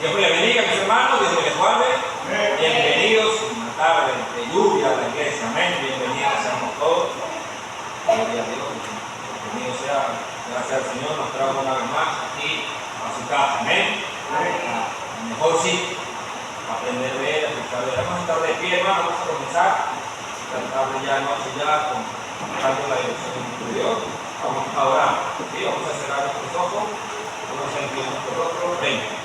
Dios me le bendiga, mis hermanos, Dios me les guarde. Bienvenidos una tarde de lluvia a la iglesia, amén. Bienvenidos seamos todos. Gloria a Dios. Bienvenido sea, gracias al Señor, nos trajo una vez más aquí a su casa, amén. Mejor sí, aprender a ver, a escuchar. Vamos a estar de pie, hermano, vamos a comenzar. Cantarle ya noche ya, cantando la dirección de Dios. Vamos a orar, ¿sí? Vamos a cerrar nuestros ojos, vamos a sentir nuestro rostro. Ven.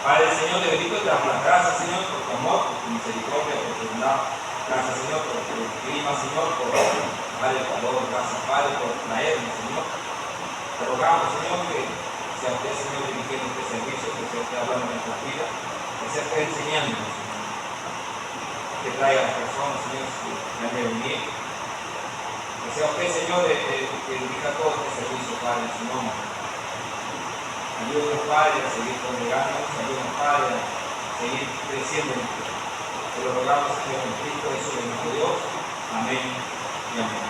Padre, Señor, te bendigo y te damos las gracias, Señor, por tu amor, por tu misericordia, por tu bondad. Gracias, Señor, por tu clima, Señor, por dar el calor. Gracias, Padre, por traernos, Señor. Te rogamos, Señor, que sea usted, Señor, dirigiendo este servicio, que sea usted hablando en nuestras vidas, que sea usted enseñándonos, Señor. Que traiga a las personas, Señor, que han de venir. Que sea usted, Señor, que dirija todo este servicio, Padre, en su nombre. Ayúdanos, Padre, a seguir congregándonos, ayúdanos, Padre, a seguir creciendo en ti. Te lo rogamos, Señor, en Cristo Jesús, bendito Dios. Amén y amén.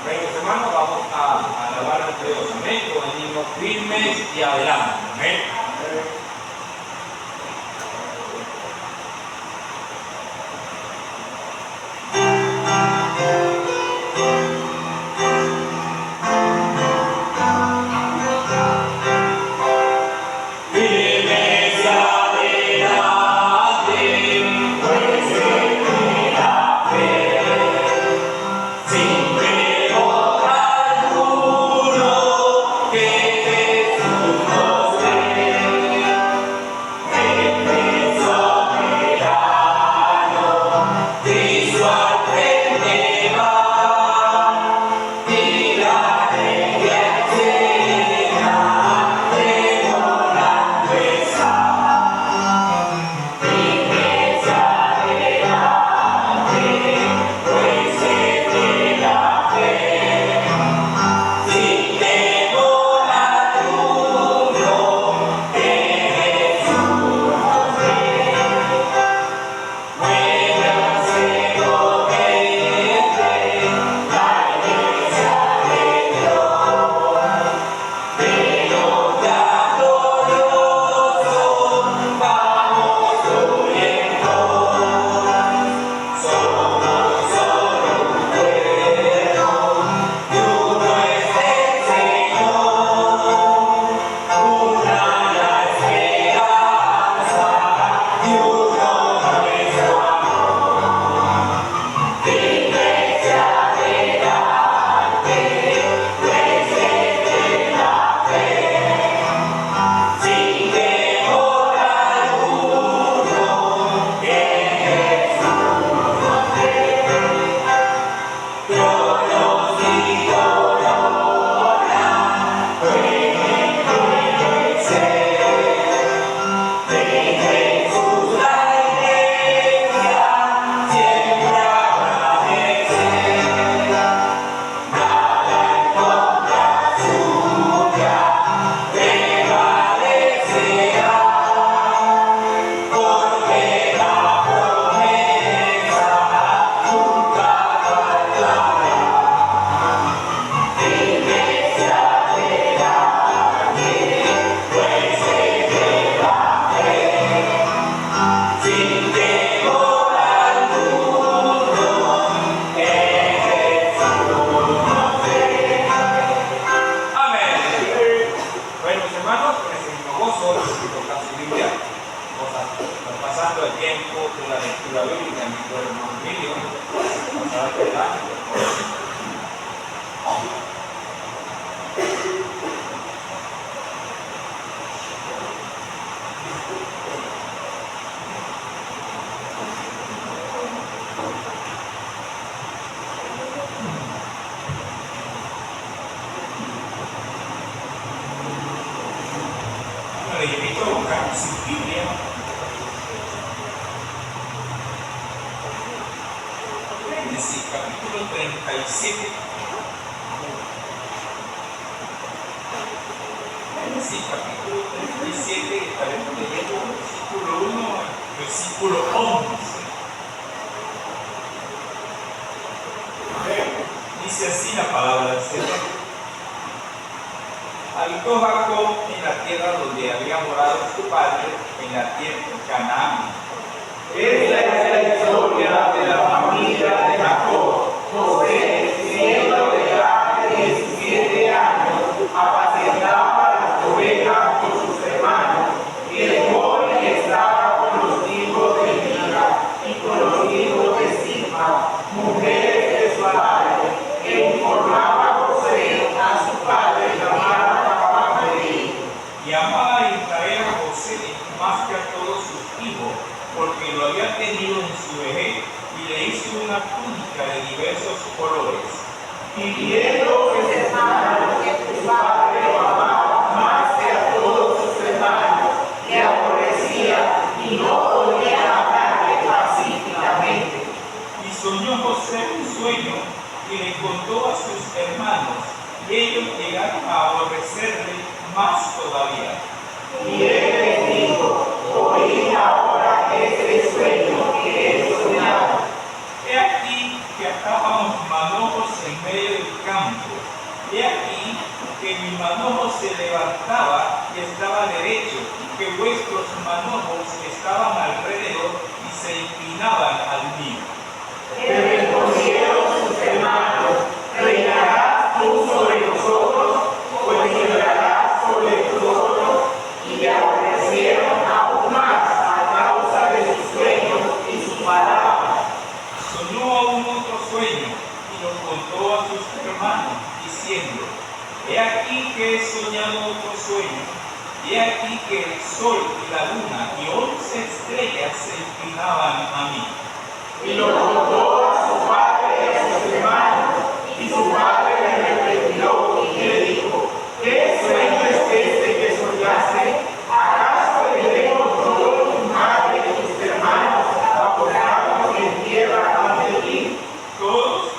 Bueno, hermanos, vamos a alabar a nuestro Dios, amén, con el himno Firmes y Adelante, amén. Capítulo 37. Génesis capítulo 37, estaremos leyendo versículo 1 al versículo 11. Dice así la palabra del Señor. Habitó Jacob en la tierra donde había morado su padres en la tierra de Canaán. Esta es la historia de la familia de Jacob. José, siendo de edad de 17 años, apacentaba las ovejas con sus hermanos, y el joven estaba con los hijos de Bilha y con los hijos de Silpa, mujeres de su padre, que informaba a José a su padre llamado trabajo de ellos. Y amaba a Israel a José más que a todos sus hijos, porque lo había tenido en su vejez, y le hizo una túnica de diversos colores. Y viendo que su hermano, su padre lo amaba más que a todos sus hermanos, le aborrecía y no podía hablarle pacíficamente. Y soñó José un sueño, y le contó a sus hermanos, y ellos llegaron a aborrecerle más todavía. Y él les dijo: oíd ahora este sueño que he soñado. He aquí que estábamos manojos en medio del campo. He aquí que mi manojo se levantaba y estaba derecho, que vuestros manojos estaban alrededor y se inclinaban al mío. Le respondieron sus hermanos: ¿reinarás tú sobre nosotros, o reinarás sobre nosotros? Y le aborrecieron aún más a causa de sus sueños y sus palabras. Soñó aún otro sueño y lo contó a sus hermanos, diciendo: He aquí que he soñado otro sueño, y he aquí que el sol y la luna y 11 estrellas se inclinaban a mí. Y lo contó a su padre y a sus hermanos, y su padre le reprendió y le dijo: ¿qué sueño es este que soñaste? ¿Acaso veremos yo, tu madre y tus hermanos apostados en tierra ante ti? Todos,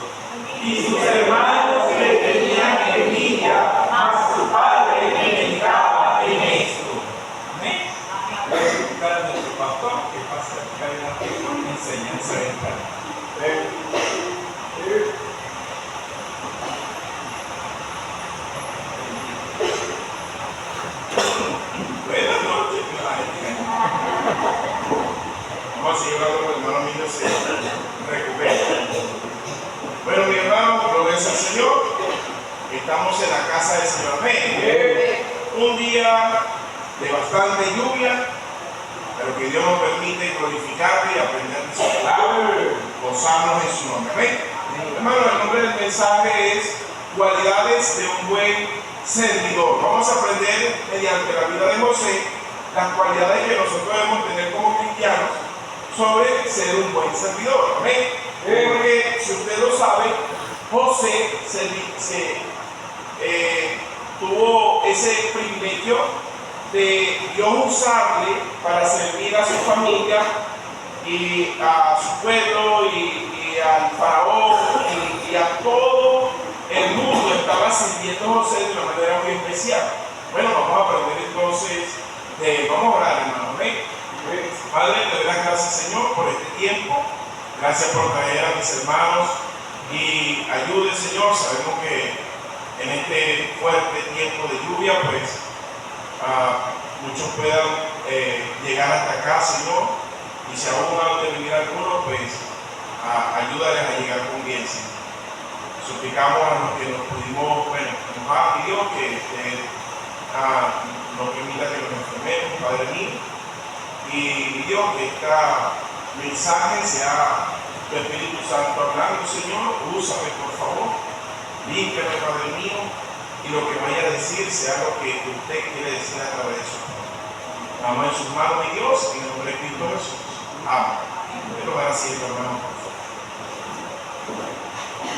Y sus hermanos le tenían envidia, mas su padre le negaba en esto. amén. Voy a buscar a nuestro pastor que pasa a buscar una enseñanza de esta. Buenas noches. Vamos a seguir hablando con el hermano mío, se recupera. Bueno, mi hermano, gloria al Señor. Estamos en la casa del Señor. Amén. Un día de bastante lluvia, pero que Dios nos permite glorificarle y aprender de su palabra, gozarnos en su nombre. Amén. Hermano, el nombre del mensaje es cualidades de un buen servidor. Vamos a aprender mediante la vida de José las cualidades que nosotros debemos tener como cristianos sobre ser un buen servidor. Amén. Porque si usted lo sabe, José tuvo ese privilegio de Dios usarle para servir a su familia y a su pueblo y al faraón y a todo el mundo. Estaba sirviendo a José de una manera muy especial. Bueno, vamos a aprender entonces, vamos a orar, hermano. Amén. Padre, te doy las gracias, Señor, por este tiempo. Gracias por traer a mis hermanos y ayude, Señor. Sabemos que en este fuerte tiempo de lluvia, pues muchos puedan llegar hasta acá, Señor, y si aún van a terminar algunos, pues ayúdales a llegar con bien, Señor. Suplicamos a los que nos pudimos, nos ha pedido que nos permita que nos enfermemos, Padre mío, y Dios, que este mensaje sea tu Espíritu Santo hablando, Señor. Úsame, por favor, límpiame, Padre mío, y lo que vaya a decir sea lo que usted quiere decir a través de su palabra. Vamos en sus manos, mi Dios, en el nombre de Cristo Jesús. Amén. Pero ahora sí, hermano, por favor.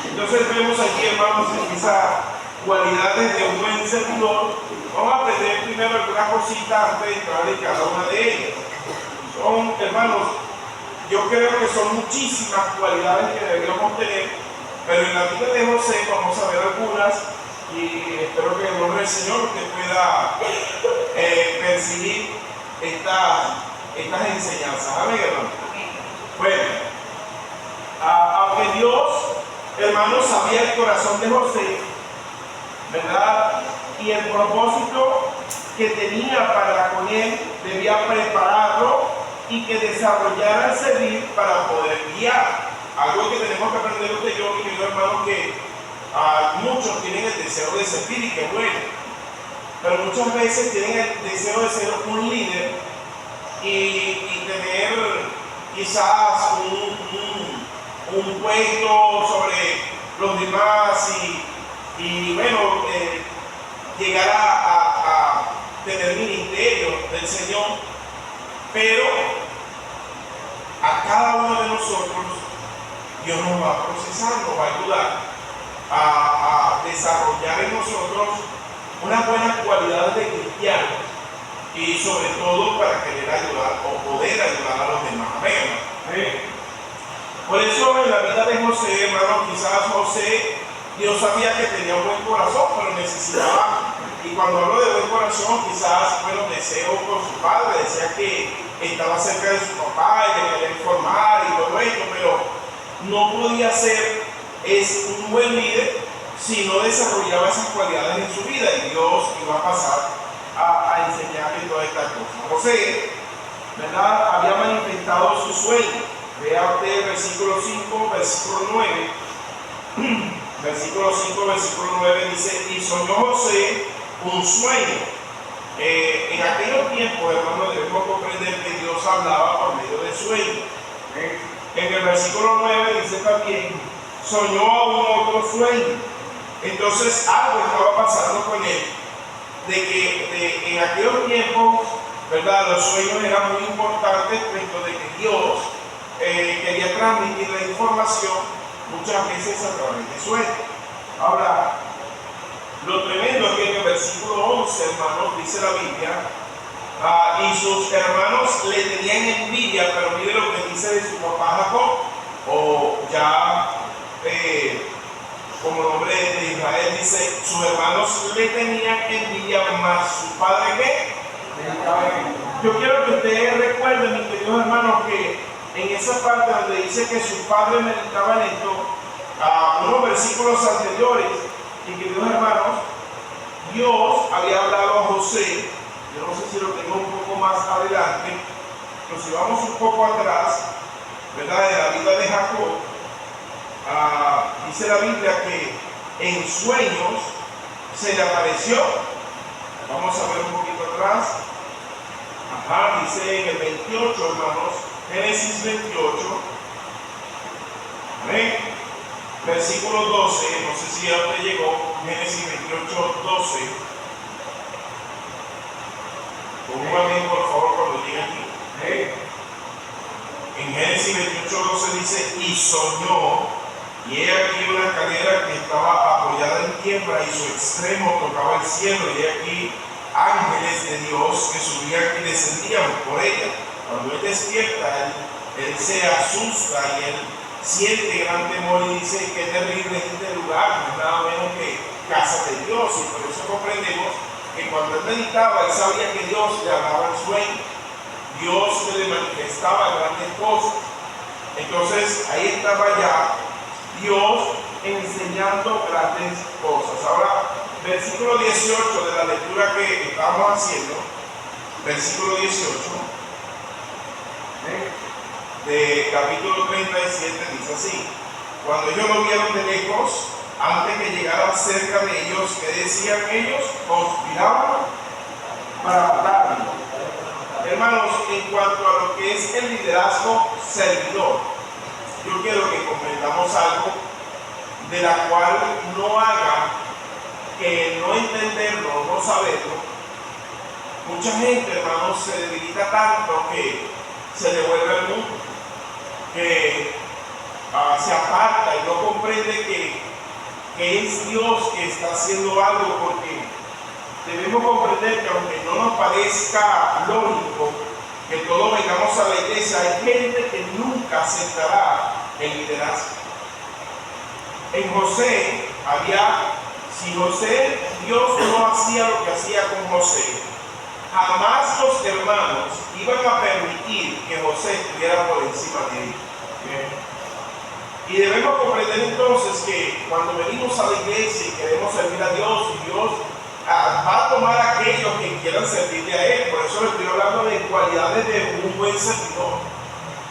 Entonces vemos aquí, hermanos, esas cualidades de un buen servidor. Vamos a aprender primero algunas cositas antes de entrar en cada una de ellas. Son, hermanos, yo creo que son muchísimas cualidades que deberíamos tener, pero en la vida de José vamos a ver algunas y espero que en el nombre del Señor usted pueda percibir estas enseñanzas. Amén, hermano. Bueno, aunque Dios, hermanos, sabía el corazón de José, ¿verdad? Y el propósito que tenía para con él, debía prepararlo y que desarrollara el servir para poder guiar. Algo que tenemos que aprender usted y yo, mi querido hermano, que muchos tienen el deseo de servir y que bueno, pero muchas veces tienen el deseo de ser un líder y tener quizás un puesto sobre los demás y bueno, llegar a tener ministerio del Señor, pero a cada uno de nosotros Dios nos va a procesar, nos va a ayudar a desarrollar en nosotros unas buenas cualidades de cristianos y sobre todo para querer ayudar o poder ayudar a los demás. Amén. Por eso en la vida de José, hermano, quizás José, Dios sabía que tenía un buen corazón, pero necesitaba, y cuando hablo de buen corazón, quizás fue los deseos por su padre, decía que estaba cerca de su papá y le quería informar y todo esto, pero no podía ser un buen líder si no desarrollaba esas cualidades en su vida, y Dios iba a pasar a enseñarle todas estas cosas. José, ¿verdad?, había manifestado su sueño. Vea usted versículo 5, versículo 9. Versículo 5, versículo 9 dice: y soñó José un sueño. En aquellos tiempos, hermanos, debemos comprender que Dios hablaba por medio de sueños. En el versículo 9 dice también: soñó aún otro sueño. Entonces algo estaba pasando con él, de que en aquellos tiempos, ¿verdad?, los sueños eran muy importantes, puesto de que Dios quería transmitir la información muchas veces a través de sueños. Ahora, lo tremendo es que en el versículo 11, hermanos, dice la Biblia, y sus hermanos le tenían envidia, pero mire lo que dice de su papá Jacob, o ya como nombre de Israel, dice: sus hermanos le tenían envidia, más su padre ¿qué? Yo quiero que ustedes recuerden, mis queridos hermanos, que en esa parte donde dice que su padre meditaba en esto, unos versículos anteriores, mis queridos hermanos, Dios había hablado a José. Yo no sé si lo tengo un poco más adelante, pero si vamos un poco atrás, ¿verdad?, de la vida de Jacob, dice la Biblia que en sueños se le apareció. Vamos a ver un poquito atrás. Dice en el 28, hermanos, Génesis 28, ¿ven? Versículo 12, no sé si ya usted llegó, Génesis 28, 12. Póngame por favor cuando llegue aquí. En Génesis 28, 12 dice: y soñó, y he aquí una escalera que estaba apoyada en tierra y su extremo tocaba el cielo, y he aquí ángeles de Dios que subían y descendían por ella. Cuando él despierta, él se asusta y él siente gran temor y dice: qué terrible es este lugar, no es nada menos que casa de Dios. Y por eso comprendemos que cuando él meditaba, él sabía que Dios le hablaba en sueño, Dios se le manifestaba grandes cosas. Entonces ahí estaba ya Dios enseñando grandes cosas. Ahora, versículo 18 de la lectura que estamos haciendo, versículo 18 de capítulo 37 dice así: cuando ellos lo vieron de lejos, antes que llegara cerca de ellos, ¿qué decían ellos? Conspiraban para matarlo. Hermanos, en cuanto a lo que es el liderazgo servidor, yo quiero que comprendamos algo de la cual no haga que no entenderlo, no saberlo. Mucha gente, hermanos, se debilita tanto que se devuelve al mundo, que se aparta y no comprende que es Dios que está haciendo algo, porque debemos comprender que aunque no nos parezca lógico que todos vengamos a la iglesia, hay gente que nunca aceptará el liderazgo. En José si Dios no hacía lo que hacía con José, jamás los hermanos iban a permitir que José estuviera por encima de él. Y debemos comprender entonces que cuando venimos a la iglesia y queremos servir a Dios, y Dios va a tomar a aquellos que quieran servirle a Él. Por eso le estoy hablando de cualidades de un buen servidor.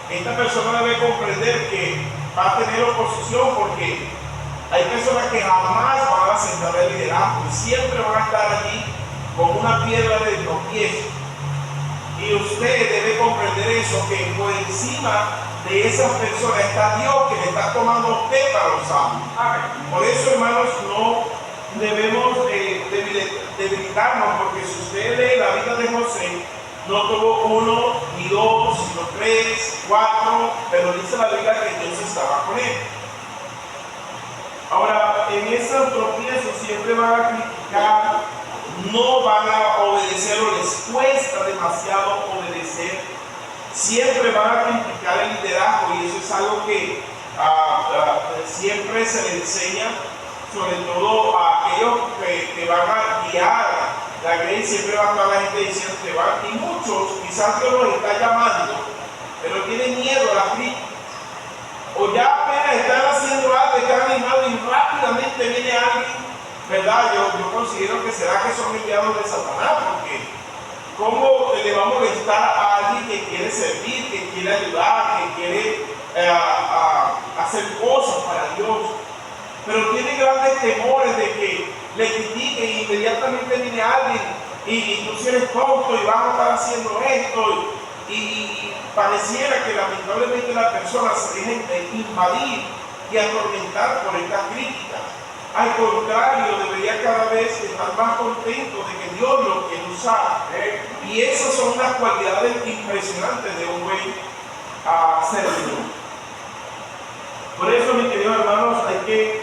Esta persona debe comprender que va a tener oposición porque hay personas que jamás van a aceptar el liderazgo y siempre van a estar allí con una piedra de tropiezo. Y usted debe comprender eso, que por encima de esas personas está Dios que le está tomando a usted para usarlo. Por eso, hermanos, no debemos debilitarnos, porque si usted lee la vida de José, no tuvo 1 ni 2, sino 3, 4, pero dice la Biblia que Dios estaba con él. Ahora, en esos tropiezos siempre van a criticar, no van a obedecer o les cuesta demasiado obedecer. Siempre van a criticar el liderazgo y eso es algo que siempre se le enseña, sobre todo a aquellos que van a guiar la iglesia. Siempre va a estar la gente diciendo que van, y muchos quizás Dios los está llamando, pero tienen miedo a la crítica. O ya apenas están haciendo algo, están animados y rápidamente viene alguien, ¿verdad? Yo considero que será que son enviados de Satanás, porque ¿cómo le va a molestar a alguien que quiere servir, que quiere ayudar, que quiere hacer cosas para Dios? Pero tiene grandes temores de que le critiquen y inmediatamente viene alguien y tú si eres tonto y vas a estar haciendo esto. Y pareciera que lamentablemente la persona se deja invadir y atormentar por estas críticas. Al contrario, debería cada vez estar más contento de que Dios lo quiere usar. Y esas son unas cualidades impresionantes de un buen servidor. Por eso, mis queridos hermanos, hay que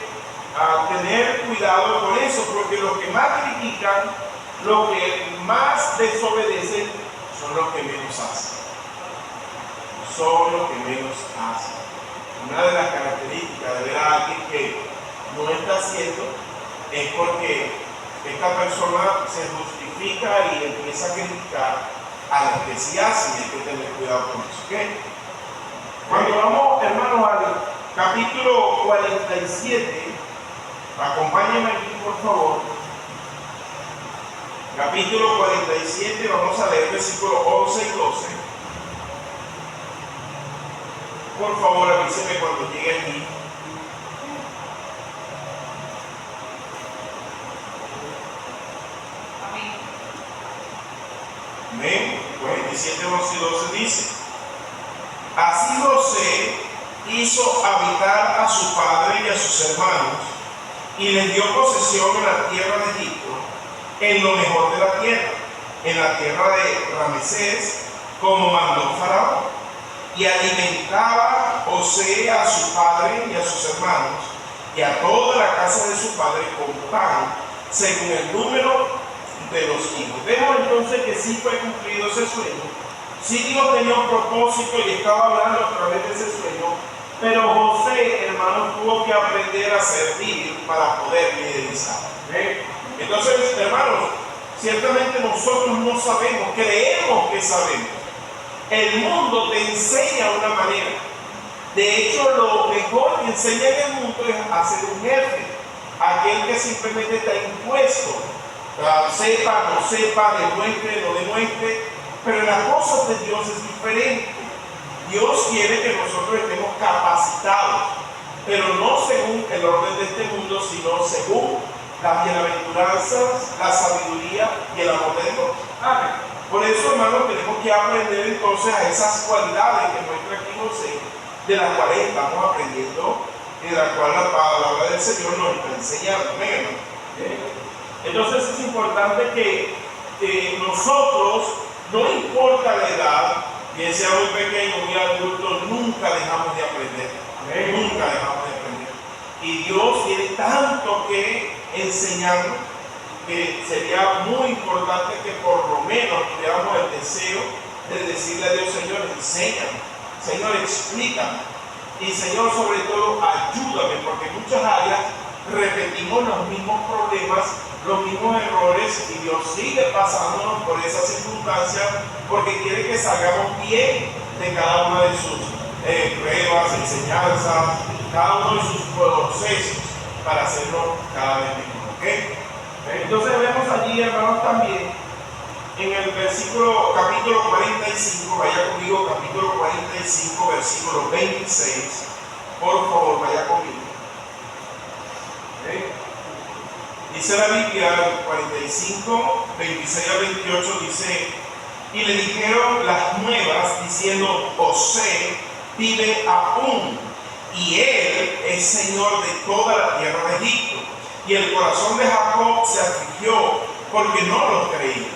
tener cuidado con eso, porque los que más critican, los que más desobedecen, son los que menos hacen. Son los que menos hacen. Una de las características de ver a alguien que no está haciendo es porque esta persona se justifica y empieza a criticar a los que sí hacen, y hay que tener cuidado con eso. ¿Okay? Cuando vamos, hermanos, al capítulo 47, acompáñenme aquí, por favor. Capítulo 47, vamos a leer versículos 11 y 12. Por favor, avíseme cuando llegue aquí. Amén. 47, 11 y 12 dice: Así José hizo habitar a su padre y a sus hermanos, y les dio posesión en la tierra de Egipto, en lo mejor de la tierra, en la tierra de Ramesés, como mandó Faraón. Y alimentaba José a su padre y a sus hermanos, y a toda la casa de su padre con pan, según el número de los hijos. Vemos entonces que sí fue cumplido ese sueño. Sí, Dios tenía un propósito y estaba hablando a través de ese sueño, pero José, hermano, tuvo que aprender a servir para poder liderizar. Entonces, hermanos, ciertamente nosotros no sabemos, creemos que sabemos. El mundo te enseña una manera. De hecho, lo mejor que enseña en el mundo es a ser un jefe, aquel que simplemente está impuesto. Sepa, no sepa, demuestre, no demuestre, pero en las cosas de Dios es diferente. Dios quiere que nosotros estemos capacitados, pero no según el orden de este mundo, sino según las bienaventuranzas, la sabiduría y el amor de Dios. Amén. Por eso, hermanos, tenemos que aprender entonces a esas cualidades que muestra aquí José, de las cuales estamos aprendiendo y de las cuales la palabra del Señor nos está enseñando. Amén. Entonces es importante que nosotros, no importa la edad, bien sea muy pequeño o muy adulto, nunca dejamos de aprender. Nunca dejamos de aprender. Y Dios tiene tanto que enseñarnos que sería muy importante que por lo menos tuviéramos el deseo de decirle a Dios: Señor, enséñame, Señor, explícame, y Señor, sobre todo, ayúdame, porque en muchas áreas repetimos los mismos problemas, los mismos errores, y Dios sigue pasándonos por esas circunstancias porque quiere que salgamos bien de cada una de sus pruebas, enseñanzas, cada uno de sus procesos, para hacerlo cada vez mejor. ¿Okay? Entonces vemos allí, hermanos, también en el capítulo 45, vaya conmigo, capítulo 45, versículo 26. Por favor, vaya conmigo. Dice la Biblia, 45, 26 a 28, dice: y le dijeron las nuevas, diciendo: José vive aún, y él es señor de toda la tierra de Egipto. Y el corazón de Jacob se afligió, porque no los creía.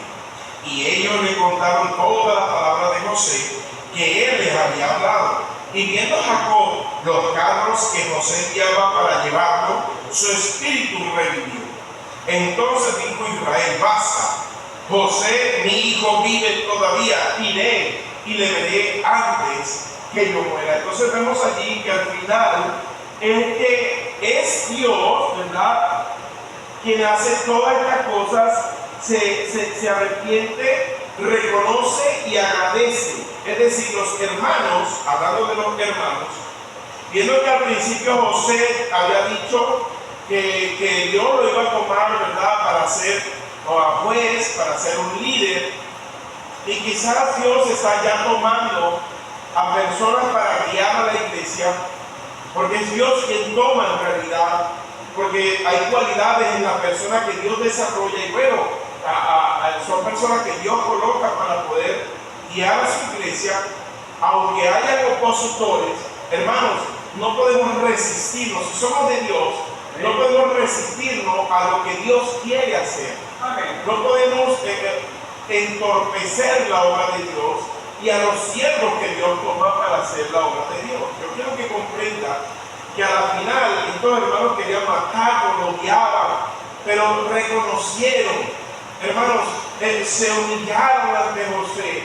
Y ellos le contaron todas las palabras de José, que él les había hablado. Y viendo Jacob los carros que José enviaba para llevarlo, su espíritu revivió. Entonces dijo Israel: basta, José mi hijo vive todavía, iré y le veré antes que yo muera. Entonces vemos allí que al final es que es Dios, ¿verdad?, quien hace todas estas cosas, se arrepiente, reconoce y agradece. Es decir, los hermanos, hablando de los hermanos, viendo que al principio José había dicho que Dios lo iba a tomar, ¿verdad?, para ser juez, para ser un líder, y quizás Dios está ya tomando a personas para guiar a la iglesia, porque es Dios quien toma en realidad, porque hay cualidades en la persona que Dios desarrolla, y bueno, son personas que Dios coloca para poder guiar a su iglesia. Aunque hayan opositores, hermanos, no podemos resistirnos. Si somos de Dios, no podemos resistirnos a lo que Dios quiere hacer. No podemos entorpecer la obra de Dios y a los siervos que Dios toma para hacer la obra de Dios. Yo quiero que comprenda que a la final estos hermanos querían matarlo, lo odiaban, pero reconocieron, hermanos, se humillaron ante José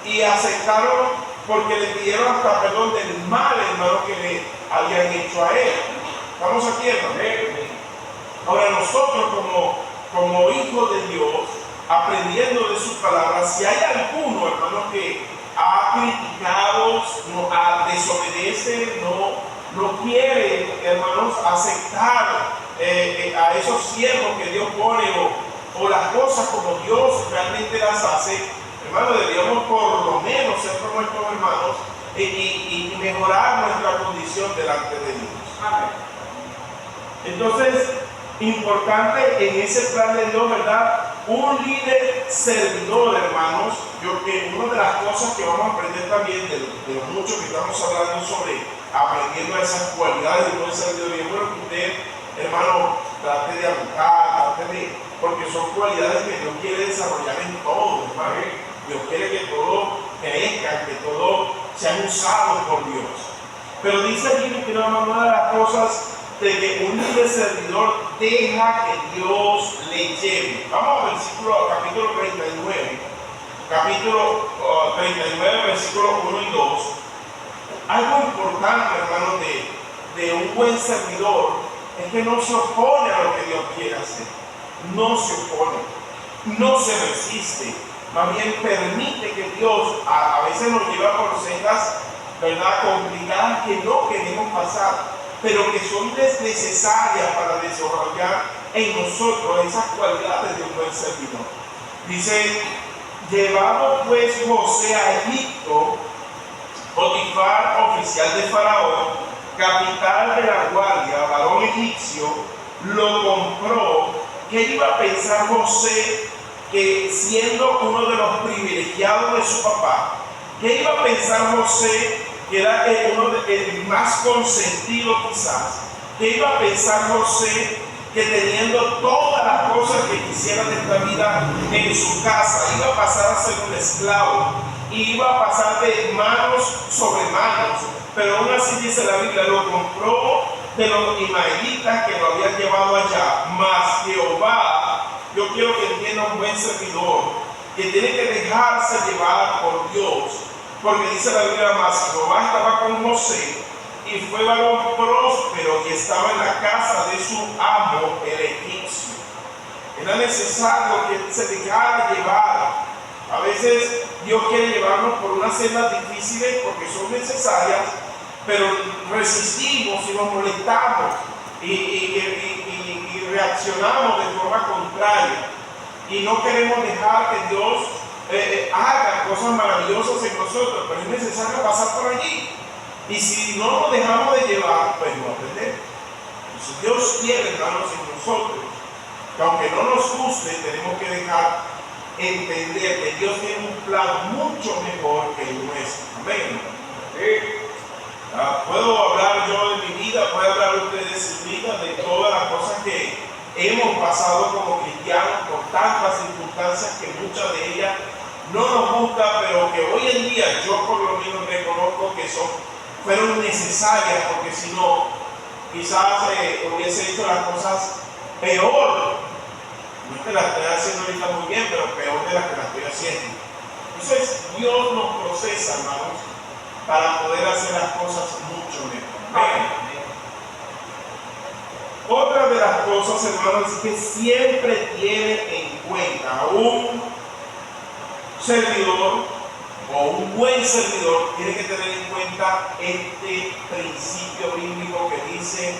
y aceptaron, porque le pidieron hasta perdón del mal, hermano, que le habían hecho a él. Vamos aquí, hermano. Ahora nosotros como hijos de Dios, aprendiendo de sus palabras, si hay alguno, hermano, que ha criticado, desobedece, no quiere, hermanos, aceptar a esos siervos que Dios pone, o las cosas como Dios realmente las hace, hermano, deberíamos por lo menos ser como nuestros hermanos y mejorar nuestra condición delante de Dios. Amén. Entonces, importante en ese plan de Dios, ¿verdad? Un líder servidor, hermanos. Yo que una de las cosas que vamos a aprender también de lo mucho que estamos hablando sobre aprendiendo esas cualidades de un servidor, y es bueno que usted, hermano, trate de habitar, porque son cualidades que Dios quiere desarrollar en todo, hermano. Dios quiere que todo crezca, que todo sean usados por Dios. Pero dice aquí que una de las cosas de que un líder servidor deja que Dios le lleve. Vamos al capítulo 39. Capítulo 39, versículos 1 y 2. Algo importante, hermano, de un buen servidor es que no se opone a lo que Dios quiere hacer. No se opone, no se resiste. Más bien permite que Dios a veces nos lleva por sendas, ¿verdad?, complicadas que no queremos pasar, pero que son necesarias para desarrollar en nosotros esas cualidades de un buen servidor. Dice: llevado pues José a Egipto, Potifar, oficial de Faraón, capitán de la guardia, varón egipcio, lo compró. ¿Qué iba a pensar José, que siendo uno de los privilegiados de su papá, qué iba a pensar José, que era el más consentido quizás? ¿Qué iba a pensar José, que teniendo todas las cosas que quisiera de esta vida en su casa, iba a pasar a ser un esclavo, y iba a pasar de manos sobre manos? Pero aún así dice la Biblia, lo compró de los ismaelitas que lo habían llevado allá. Mas Jehová, yo quiero que entienda un buen servidor, que tiene que dejarse llevar por Dios, porque dice la Biblia: mas Jehová estaba con José, y fue varón próspero, y estaba en la casa de su amo el egipcio. Era necesario que se dejara llevar. A veces Dios quiere llevarnos por unas sendas difíciles porque son necesarias, pero resistimos y nos molestamos y reaccionamos de forma contraria y no queremos dejar que Dios haga cosas maravillosas en nosotros, pero es necesario pasar por allí. Y si no nos dejamos de llevar, pues no aprendemos. Entonces Dios quiere, hermanos, en nosotros, que aunque no nos guste, tenemos que dejar entender que Dios tiene un plan mucho mejor que el nuestro. Amén. Puedo hablar yo de mi vida, puede hablar usted de su vida, de todas las cosas que hemos pasado como cristianos por tantas circunstancias que muchas de ellas no nos gustan, pero que hoy en día yo por lo menos reconozco que fueron necesarias, porque si no, quizás hubiese hecho las cosas peor. No es que las estoy haciendo ahorita muy bien, pero peor de las que las estoy haciendo. Entonces, Dios nos procesa, hermanos, para poder hacer las cosas mucho mejor. Otra de las cosas, hermanos, es que siempre tiene en cuenta un servidor o un buen servidor, tiene que tener en cuenta este principio bíblico que dice: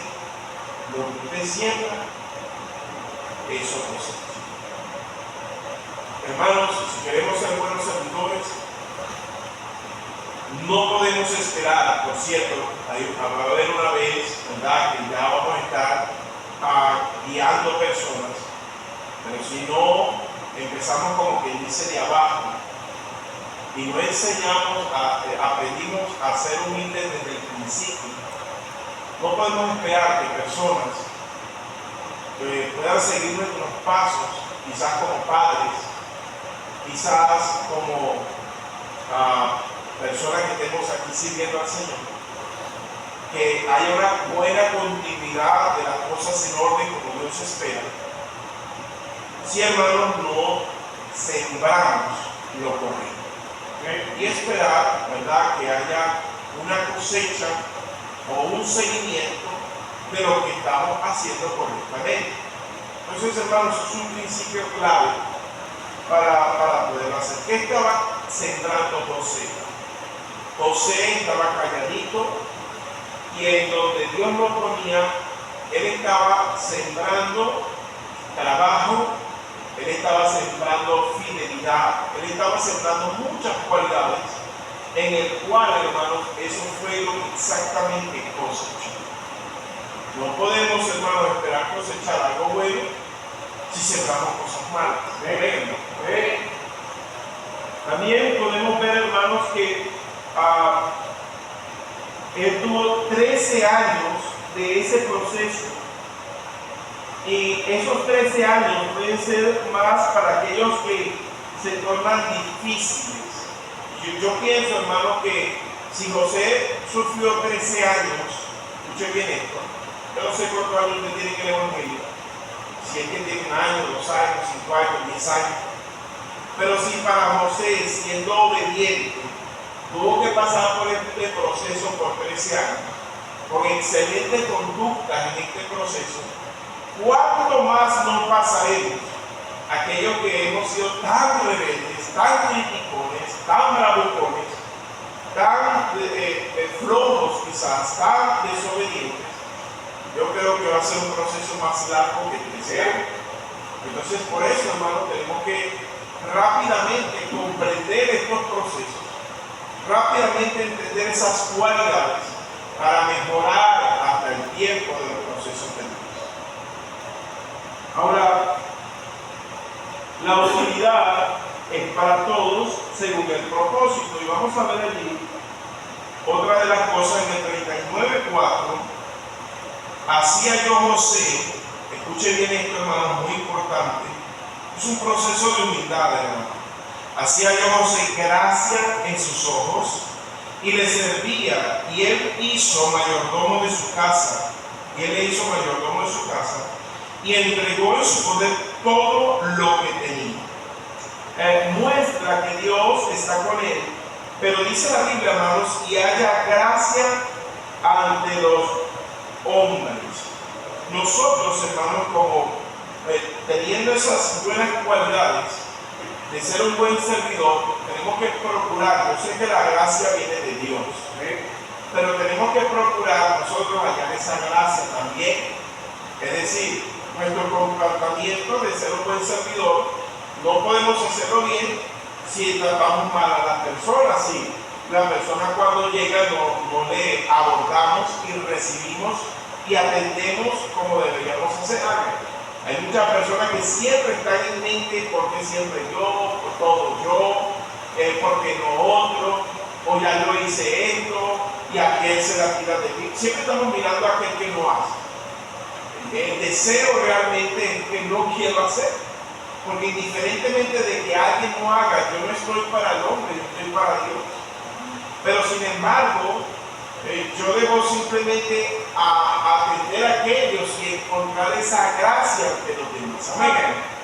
lo que usted siembra, eso cosecha. Hermanos, si queremos ser buenos servidores, no podemos esperar. Por cierto, va a haber una vez, ¿verdad?, que ya vamos a estar guiando personas, pero si no empezamos como quien dice de abajo y no enseñamos, aprendimos a ser humildes desde el principio, no podemos esperar que personas puedan seguir nuestros pasos, quizás como padres, quizás como personas que estemos aquí sirviendo al Señor, que haya una buena continuidad de las cosas en orden como Dios espera. Si, hermanos, no sembramos lo correcto, y esperar, ¿verdad?, que haya una cosecha o un seguimiento de lo que estamos haciendo correctamente. Entonces, hermanos, es un principio clave para poder hacer. ¿Qué estaba sembrando José? José estaba calladito, y en donde Dios lo ponía, él estaba sembrando trabajo, él estaba sembrando fidelidad, él estaba sembrando muchas cualidades, en el cual, hermanos, eso fue lo que exactamente cosechó. No podemos, hermanos, esperar cosechar algo bueno si sembramos cosas malas. También podemos ver, hermanos, que él tuvo 13 años de ese proceso, y esos 13 años pueden ser más para aquellos que se tornan difíciles. Yo pienso, hermano, que si José sufrió 13 años, escuche bien esto, yo no sé cuántos años usted tiene que el Evangelio, si es que tiene 1 año, 2 años, 5 años, 10 años, pero si para José, siendo obediente, tuvo que pasar por este proceso por 13 años, con excelente conducta en este proceso, ¿cuánto más no pasaremos aquellos que hemos sido tan rebeldes, tan criticones, tan bravucones, tan flojos quizás, tan desobedientes? Yo creo que va a ser un proceso más largo que 13 años. Entonces, por eso, hermano, tenemos que rápidamente comprender estos procesos, rápidamente entender esas cualidades para mejorar hasta el tiempo de los procesos de Dios. Ahora, la autoridad es para todos según el propósito, y vamos a ver allí otra de las cosas en el 39:4. Hacía yo José, escuche bien esto, hermano, muy importante, es un proceso de humildad, hermano. Hacía yo José gracia en sus ojos, y le servía, y él hizo mayordomo de su casa, y entregó en su poder todo lo que tenía. Muestra que Dios está con él, pero dice la Biblia, hermanos, y haya gracia ante los hombres. Nosotros, hermanos, como teniendo esas buenas cualidades de ser un buen servidor, tenemos que procurar. Yo sé que la gracia viene de Dios, pero tenemos que procurar nosotros hallar esa gracia también. Es decir, nuestro comportamiento de ser un buen servidor. No podemos hacerlo bien si tratamos mal a las personas, si la persona cuando llega no le abordamos y recibimos y atendemos como deberíamos hacer. Hay muchas personas que siempre están en mente porque siempre yo, por todo yo, porque no otro, o ya yo hice esto y aquel se la tira de mí. Siempre estamos mirando a aquel que no hace. El deseo realmente es que no quiero hacer, porque indiferentemente de que alguien no haga, yo no estoy para el hombre, yo estoy para Dios. Pero sin embargo, yo debo simplemente atender a aquellos y encontrar esa gracia ante los demás. Amén.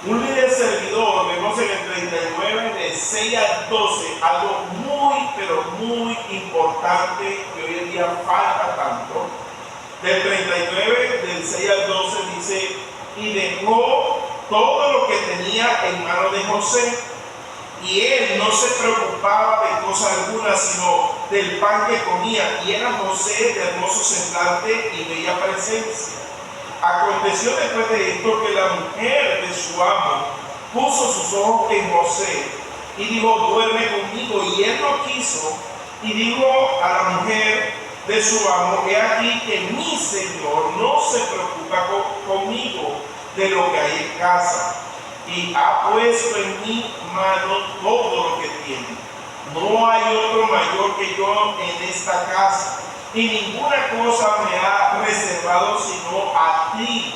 Un líder servidor, vemos en el 39, de 6 al 12, algo muy, pero muy importante que hoy en día falta tanto. Del 39, del 6 al 12, dice: y dejó todo lo que tenía en manos de José, y él no se preocupaba de cosa alguna, sino del pan que comía, y era José de hermoso semblante y bella presencia. Aconteció después de esto que la mujer de su amo puso sus ojos en José y dijo: duerme conmigo. Y él no quiso, y dijo a la mujer de su amo: he aquí que mi señor no se preocupa conmigo de lo que hay en casa, y ha puesto en mi mano todo lo que tiene. No hay otro mayor que yo en esta casa, y ninguna cosa me ha reservado sino a ti,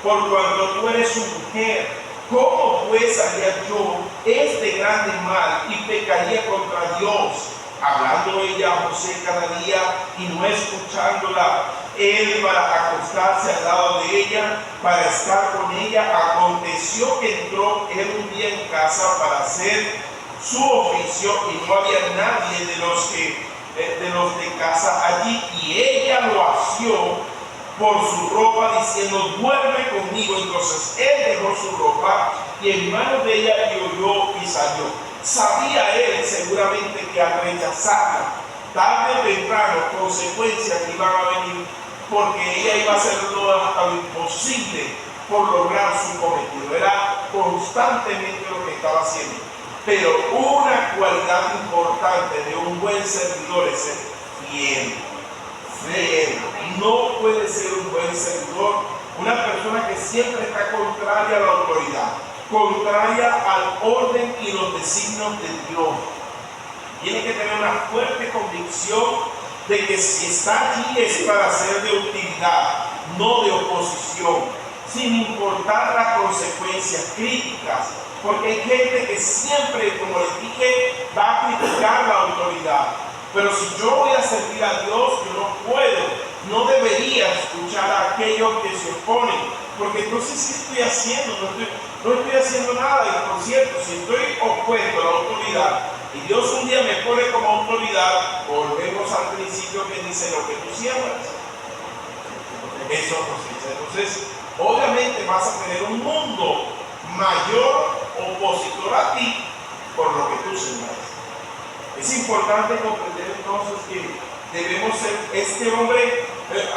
por cuanto tú eres su mujer. ¿Cómo pues haría yo este grande mal y pecaría contra Dios? Hablando ella a José cada día y no escuchándola, él para acostarse al lado de ella, para estar con ella. Aconteció que entró él un día en casa para hacer su oficio, y no había nadie de los de casa allí, y ella lo asió por su ropa, diciendo: duerme conmigo. Entonces él dejó su ropa y en manos de ella, y oyó y salió. Sabía él seguramente que al rechazarla, tarde o temprano, consecuencias iban a venir, porque ella iba a hacer hasta lo imposible por lograr su cometido. Era constantemente lo que estaba haciendo. Pero una cualidad importante de un buen servidor es ser fiel. Fiel. No puede ser un buen servidor una persona que siempre está contraria a la autoridad, contraria al orden y los designios de Dios. Tiene que tener una fuerte convicción de que si está allí es para ser de utilidad, no de oposición, sin importar las consecuencias críticas, porque hay gente que siempre, como les dije, va a criticar la autoridad. Pero si yo voy a servir a Dios, yo no debería escuchar a aquellos que se oponen, porque entonces sí estoy haciendo, no estoy haciendo nada. Y por cierto, si estoy opuesto a la autoridad y Dios un día me pone como autoridad, volvemos al principio que dice: lo que tú siembras, eso cosecha. Entonces, obviamente vas a tener un mundo mayor opositor a ti por lo que tú siembras. Es importante comprender entonces que debemos ser este hombre.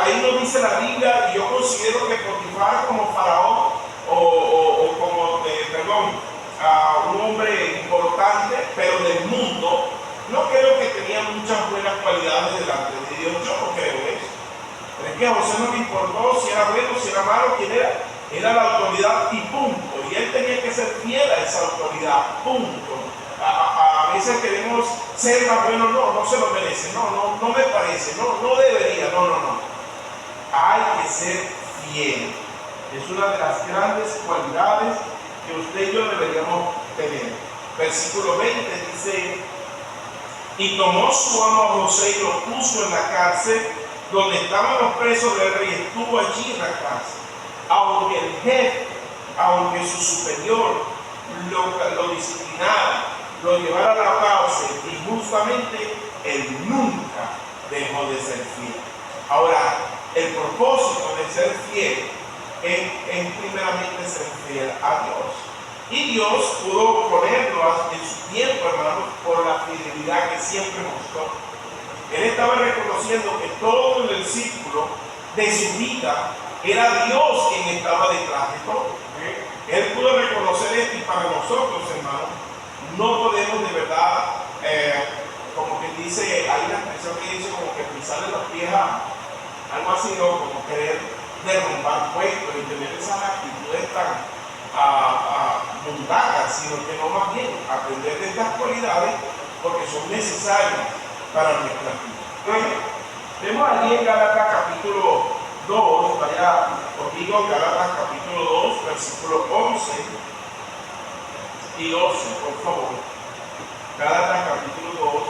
Ahí nos dice la Biblia, y yo considero que Potifar, como faraón o como un hombre importante, pero del mundo, no creo que tenía muchas buenas cualidades delante de Dios. Yo no creo eso. Pero es que a José no le importó si era bueno, si era malo, quién era. Era la autoridad y punto. Y él tenía que ser fiel a esa autoridad, punto. A veces queremos ser más buenos, no se lo merece, no me parece, no debería, no. Hay que ser fiel. Es una de las grandes cualidades que usted y yo deberíamos tener. Versículo 20 dice: y tomó su amo a José y lo puso en la cárcel donde estaban los presos del rey. Estuvo allí en la cárcel. Aunque el jefe, aunque su superior lo disciplinara, lo llevara a la cárcel injustamente, él nunca dejó de ser fiel. Ahora, el propósito de ser fiel es primeramente ser fiel a Dios. Y Dios pudo ponerlo en su tiempo, hermanos, por la fidelidad que siempre mostró. Él estaba reconociendo que todo en el círculo de su vida Era Dios quien estaba detrás de todo. Él pudo reconocer esto, y para nosotros, hermanos, no podemos de verdad, como que dice, hay una expresión que dice como que pisarle los pies a algo así, ¿no? Como querer derrumbar puestos y tener esas actitudes tan mundanas, sino que no, más bien aprender de estas cualidades porque son necesarias para nuestra vida. Vemos allí en Gálatas capítulo 2, vaya conmigo, Gálatas capítulo 2, versículos 11 y 12, por favor. Gálatas capítulo 2.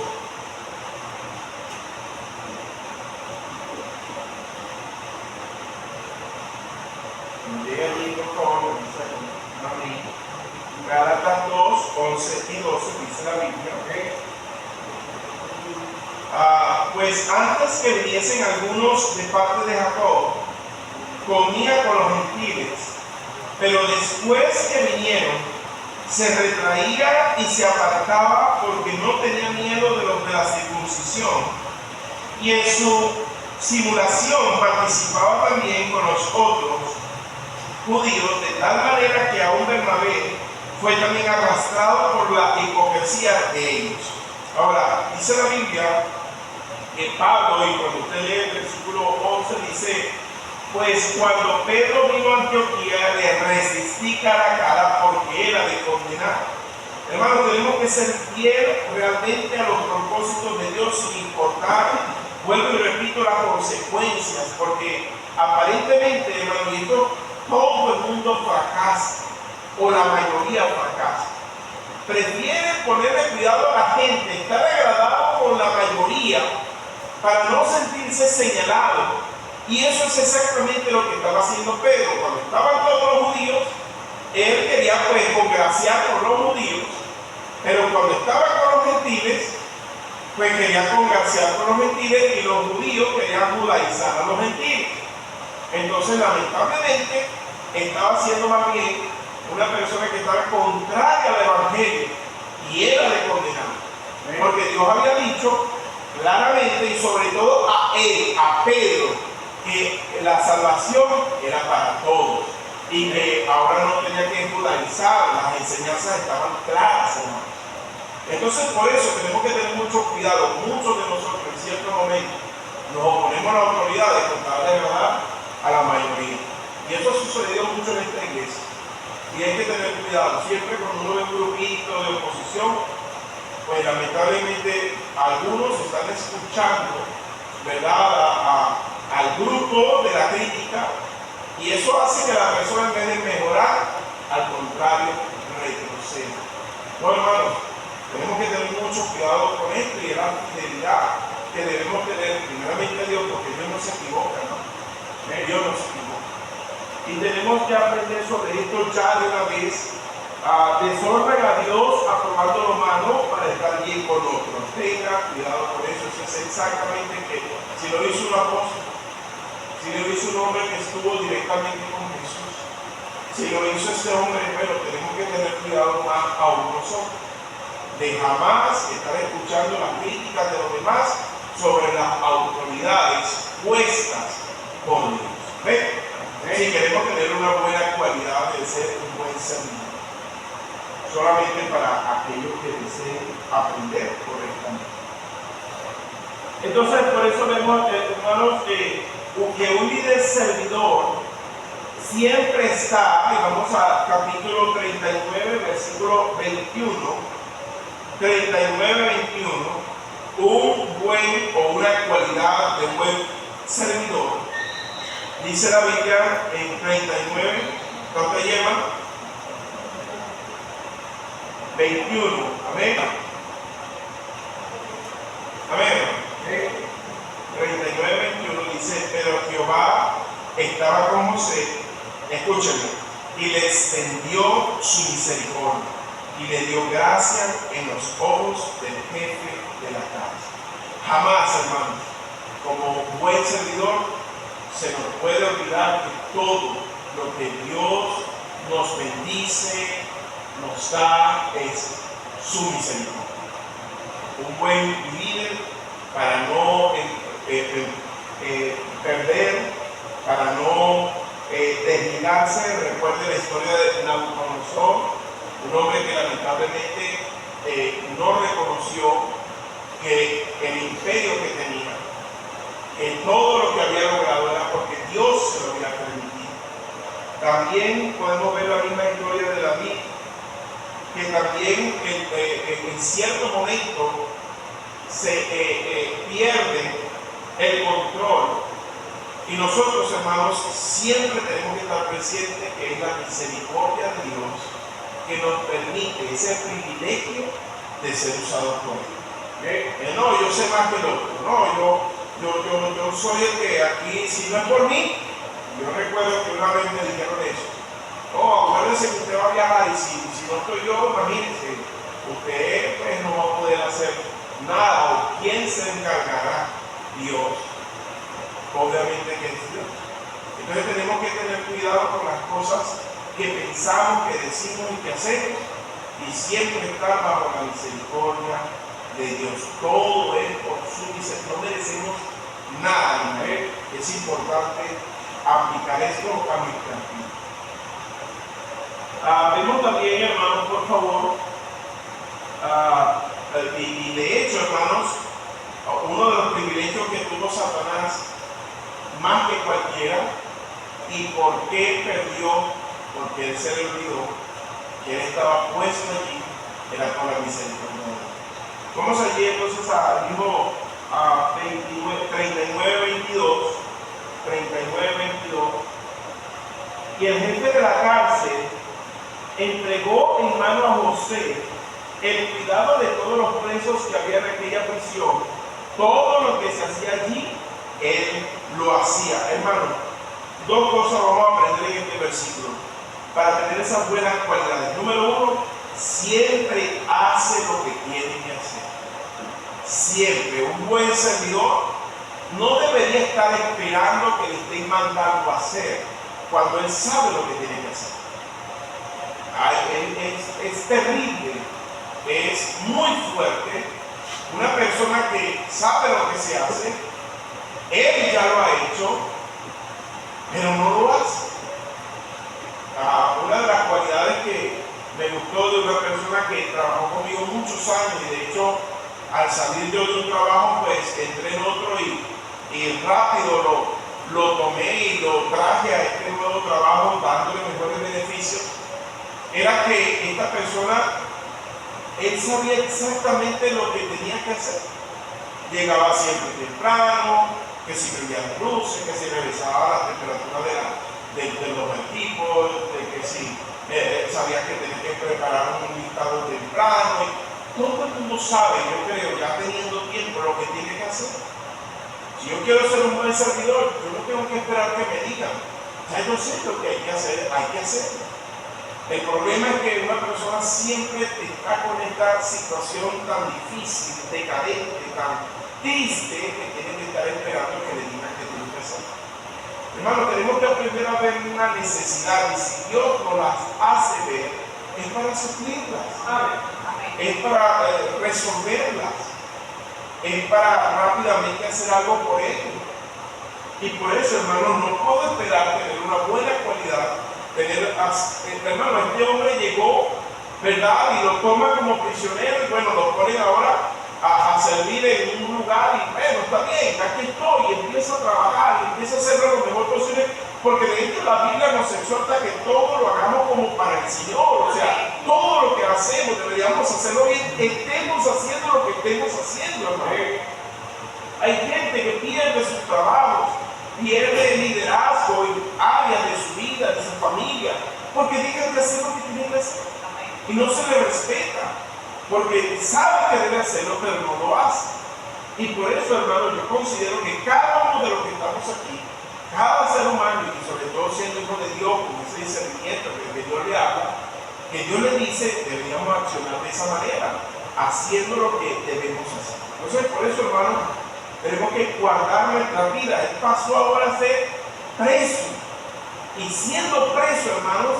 Llega allí, por favor, Gálatas 2, 11 y 12, dice la Biblia, pues antes que viniesen algunos de parte de Jacob, comía con los gentiles, pero después que vinieron, se retraía y se apartaba porque no tenía miedo de los de la circuncisión, y en su simulación participaba también con los otros judíos, de tal manera que aún Bernabé fue también arrastrado por la hipocresía de ellos. Ahora, dice la Biblia que Pablo, y cuando usted lee el versículo 11, dice, pues cuando Pedro vino a Antioquía, le resistí cara a cara porque era de condenar. Hermanos, tenemos que ser fiel realmente a los propósitos de Dios sin importar, vuelvo y repito, las consecuencias, porque aparentemente, hermanos, y esto, todo el mundo fracasa, o la mayoría fracasa. Prefieren ponerle cuidado a la gente, estar agradado con la mayoría para no sentirse señalado. Y eso es exactamente lo que estaba haciendo Pedro. Cuando estaban todos los judíos, él quería pues congraciar con los judíos, pero cuando estaba con los gentiles, pues quería congraciar con los gentiles, y los judíos querían judaizar a los gentiles. Entonces, lamentablemente, estaba siendo más bien una persona que estaba contraria al evangelio y era de condenar, porque Dios había dicho claramente, y sobre todo a él, a Pedro, que la salvación era para todos y que ahora no tenía que judaizar, las enseñanzas estaban claras, hermanos. Entonces, por eso tenemos que tener mucho cuidado. Muchos de nosotros en cierto momento nos oponemos a la autoridad de contar de verdad a la mayoría, y eso ha sucedido mucho en esta iglesia. Y hay que tener cuidado. Siempre cuando uno ve un grupito de oposición, pues lamentablemente algunos están escuchando, ¿verdad?, al grupo de la crítica, y eso hace que la persona, en vez de mejorar, al contrario, retroceda. No, hermanos, tenemos que tener mucho cuidado con esto, y la fidelidad que debemos tener primeramente a Dios, porque Dios no se equivoca, ¿no? Dios no se equivoca. Y tenemos que aprender sobre esto ya de una vez. Deshonren a Dios aprobando lo malo para estar bien con otros. Tenga cuidado con eso. Eso es exactamente que si lo hizo un apóstol, si lo hizo un hombre que estuvo directamente con Jesús, si lo hizo este hombre, bueno, tenemos que tener cuidado más aún nosotros, de jamás estar escuchando las críticas de los demás sobre las autoridades puestas por Dios. ¿Ven? Si queremos tener una buena cualidad de ser un buen servidor, solamente para aquellos que deseen aprender correctamente. Entonces, por eso vemos, hermanos, que un líder servidor siempre está, y vamos a capítulo 39, versículo 21, 39, 21, un buen o una cualidad de buen servidor. Dice la Biblia en 39, ¿no te lleva? 21, amén. Amén. 39, 21 dice, pero Jehová estaba con José, escúchenme, y le extendió su misericordia, y le dio gracia en los ojos del jefe de la casa. Jamás, hermanos, como buen servidor, se nos puede olvidar que todo lo que Dios nos bendice, nos da, es su misericordia. Un buen líder, para no perder, para no desligarse. Recuerde la historia de Nabucodonosor, un hombre que lamentablemente no reconoció que el imperio que tenía, que todo lo que había logrado era porque Dios se lo había permitido. También podemos ver la misma historia de David, que también en cierto momento se pierde el control. Y nosotros, hermanos, siempre tenemos que estar presentes que es la misericordia de Dios que nos permite ese privilegio de ser usados por Él. No, yo sé más que el otro. No, yo soy el que aquí, si no es por mí, yo recuerdo que una vez me dijeron eso. Oh, acuérdense que usted va a viajar y si no estoy yo, imagínense, usted pues no va a poder hacer nada. ¿O quién se encargará? Dios. Obviamente que es Dios. Entonces tenemos que tener cuidado con las cosas que pensamos, que decimos y que hacemos, y siempre estar bajo la misericordia de Dios. Todo es por su misericordia. No merecemos nada. ¿No? Es importante aplicar esto a nuestra vida. Vemos también, hermanos, por favor, y de hecho, hermanos, uno de los privilegios que tuvo Satanás más que cualquiera, y por qué perdió, porque él se le olvidó que él estaba puesto allí, era por la misericordia de Dios. Vamos allí entonces al libro 39-22, y el jefe de la cárcel entregó en mano a José el cuidado de todos los presos que había en aquella prisión. Todo lo que se hacía allí, él lo hacía. Hermano, dos cosas vamos a aprender en este versículo para tener esas buenas cualidades. Número uno, siempre hace lo que tiene que hacer. Siempre. Un buen servidor no debería estar esperando que le estén mandando a hacer cuando él sabe lo que tiene que hacer. Es terrible, es muy fuerte. Una persona que sabe lo que se hace, él ya lo ha hecho, pero no lo hace. Una de las cualidades que me gustó de una persona que trabajó conmigo muchos años, y de hecho al salir yo de un trabajo pues entré en otro y rápido lo tomé y lo traje a este nuevo trabajo dándole mejores beneficios, era que esta persona, él sabía exactamente lo que tenía que hacer. Llegaba siempre temprano, que si prendía las luces, que si revisaba la temperatura de los equipos, de que si sabía que tenía que preparar un listado temprano. Todo el mundo sabe, yo creo, ya teniendo tiempo, lo que tiene que hacer. Si yo quiero ser un buen servidor, yo no tengo que esperar que me digan. Ya yo sé lo que hay que hacer, hay que hacerlo. El problema es que una persona siempre está con esta situación tan difícil, decadente, tan triste, que tiene que estar esperando que le digan que tiene que hacer. Hermano, tenemos que aprender a ver una necesidad, y si Dios nos las hace ver, es para suplirlas, es para resolverlas, es para rápidamente hacer algo por ello. Y por eso, hermano, no puedo esperar tener una buena cualidad. Hermano, este hombre llegó, ¿verdad? Y lo toma como prisionero, y bueno, lo ponen ahora a servir en un lugar, y bueno, está bien, aquí estoy, y empieza a trabajar, y empieza a hacerlo lo mejor posible, porque de hecho la Biblia nos exhorta que todo lo hagamos como para el Señor. O sea, todo lo que hacemos deberíamos hacerlo bien, estemos haciendo lo que estemos haciendo, hermano. Hay gente que pierde sus trabajos, pierde liderazgo en áreas de su vida, de su familia, porque dejan de hacer lo que tienen que hacer y no se le respeta, porque sabe que debe hacerlo, pero no lo hace. Y por eso, hermano, yo considero que cada uno de los que estamos aquí, cada ser humano, y sobre todo siendo hijo de Dios, con ese discernimiento que Dios le habla, que Dios le dice, deberíamos accionar de esa manera, haciendo lo que debemos hacer. Entonces, por eso, hermano, tenemos que guardar nuestra vida. Él pasó ahora a ser preso. Y siendo preso, hermanos,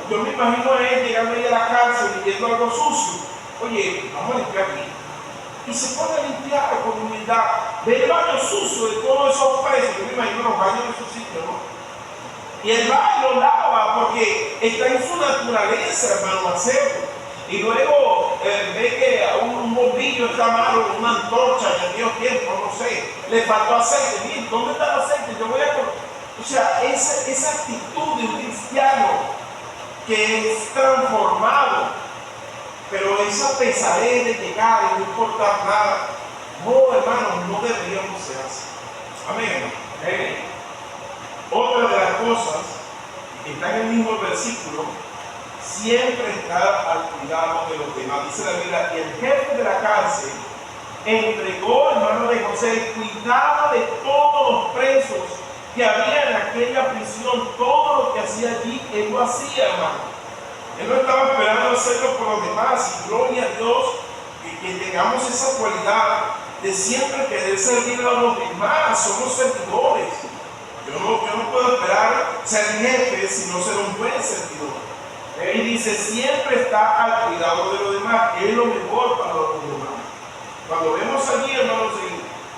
yo me imagino a él llegando ahí a la cárcel y viendo algo sucio. Oye, vamos a limpiar aquí. Y se pone a limpiar con humildad. Ve el baño sucio de todos esos presos. Yo me imagino los baños de esos sitios, ¿no? Y él va y lo lava porque está en su naturaleza, hermano, hacerlo. Y luego ve que un bombillo está malo, una antorcha en aquellos tiempos, no sé, le faltó aceite. Bien, ¿dónde está el aceite? Yo voy a... O sea, esa actitud de un cristiano que es transformado, pero esa pesadez de llegar y no importar nada, no, hermanos, no deberíamos ser así. Amén. Otra de las cosas que está en el mismo versículo, siempre estar al cuidado de los demás. Dice la Biblia, y el jefe de la cárcel entregó, hermano de José, el cuidado de todos los presos que había en aquella prisión. Todo lo que hacía allí, él lo hacía, hermano. Él no estaba esperando hacerlo por los demás. Y gloria a Dios que tengamos esa cualidad de siempre querer servir a los demás. Somos servidores. Yo no puedo esperar ser jefe si no ser un buen servidor. Y dice, siempre está al cuidado de los demás. Es lo mejor para los demás. Cuando vemos allí, hermanos,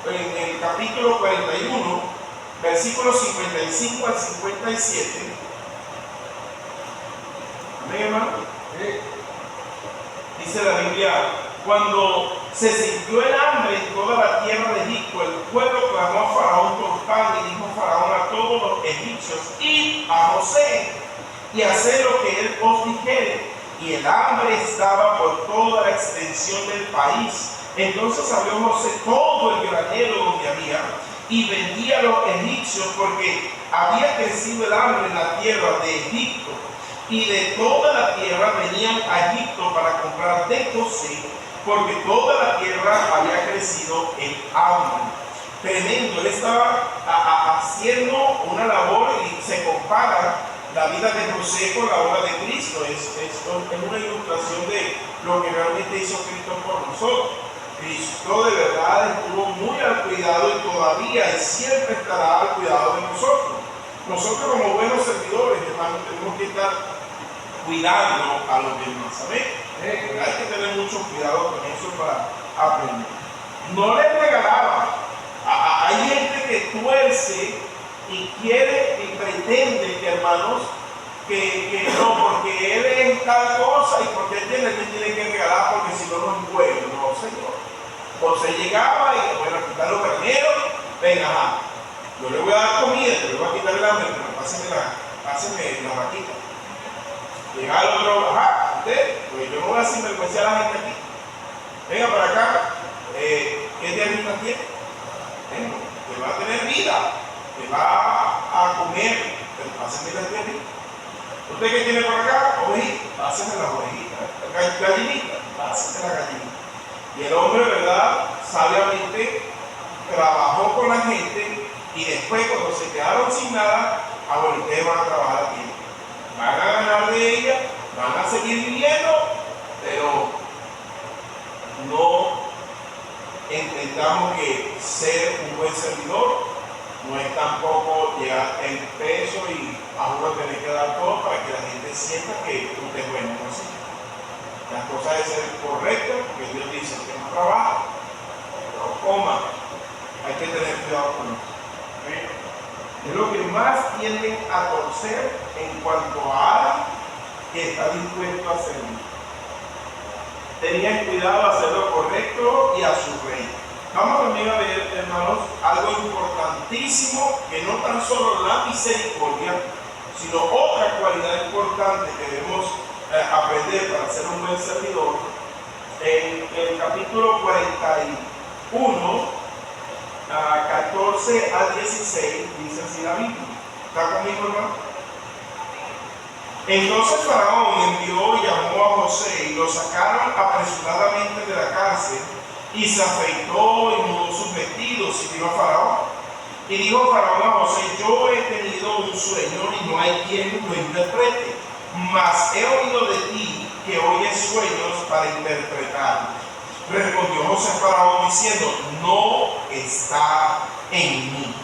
en el capítulo 41, versículos 55 al 57. Amén, hermano. Dice la Biblia, cuando se sintió el hambre en toda la tierra de Egipto, el pueblo clamó a Faraón por pan, y dijo Faraón a todos los egipcios: id a José y haced lo que él os dijere. Y el hambre estaba por toda la extensión del país. Entonces abrió José todo el granero donde había y vendía a los egipcios, porque había crecido el hambre en la tierra de Egipto. Y de toda la tierra venían a Egipto para comprar de José, porque toda la tierra había crecido en hambre. Tremendo, él estaba haciendo una labor, y se compara la vida de José con la obra de Cristo. Es una ilustración de lo que realmente hizo Cristo por nosotros. Cristo de verdad estuvo muy al cuidado, y todavía y siempre estará al cuidado de nosotros. Nosotros, como buenos servidores, hermanos, tenemos que estar cuidando a los demás. ¿Amén? Hay que tener mucho cuidado con eso para aprender. No les regalaba. Hay gente que tuerce y quiere y pretende, que, hermanos, que no, porque él es tal cosa y porque él tiene que regalar, porque si no, no es bueno. No, Señor. José llegaba y, bueno, quitar los carneros, venga, ajá, yo le voy a dar comida, yo le voy a quitar el hambre, pero páseme la vaquita. Llega el otro, ajá, usted, pues yo no voy a sinvergüenza a la gente aquí. Venga para acá, ¿qué diablitas tiene? Venga, que va a tener vida, que va a comer, pero páseme las diablitas. ¿Usted qué tiene por acá? Ovejita, páseme las ovejitas. Gallinita, páseme la gallinita. Y el hombre, ¿verdad?, sabiamente trabajó con la gente, y después, cuando se quedaron sin nada, bueno, ustedes van a trabajar aquí. Van a ganar de ella, van a seguir viviendo, pero no entendamos que ser un buen servidor no es tampoco llegar en peso y a uno tener que dar todo para que la gente sienta que usted es bueno. No sé. Las cosas deben ser correctas, porque Dios dice que no trabaja, pero coma. Hay que tener cuidado con eso. Es lo que más tienden a torcer en cuanto a alguien que está dispuesto a servir. Tenían cuidado de hacer lo correcto y a su rey. Vamos también a ver, hermanos, algo importantísimo, que no tan solo la misericordia, sino otra cualidad importante que debemos aprender para ser un buen servidor. En el capítulo 41, 14 al 16, dice así la Biblia. ¿Está conmigo, hermano? Entonces Faraón envió y llamó a José, y lo sacaron apresuradamente de la cárcel, y se afeitó y mudó sus vestidos y vino a Faraón. Y dijo Faraón a José: yo he tenido un sueño y no hay quien lo interprete, mas he oído de ti que oyes sueños para interpretarlos. Respondió José a Faraón diciendo: no está en mí.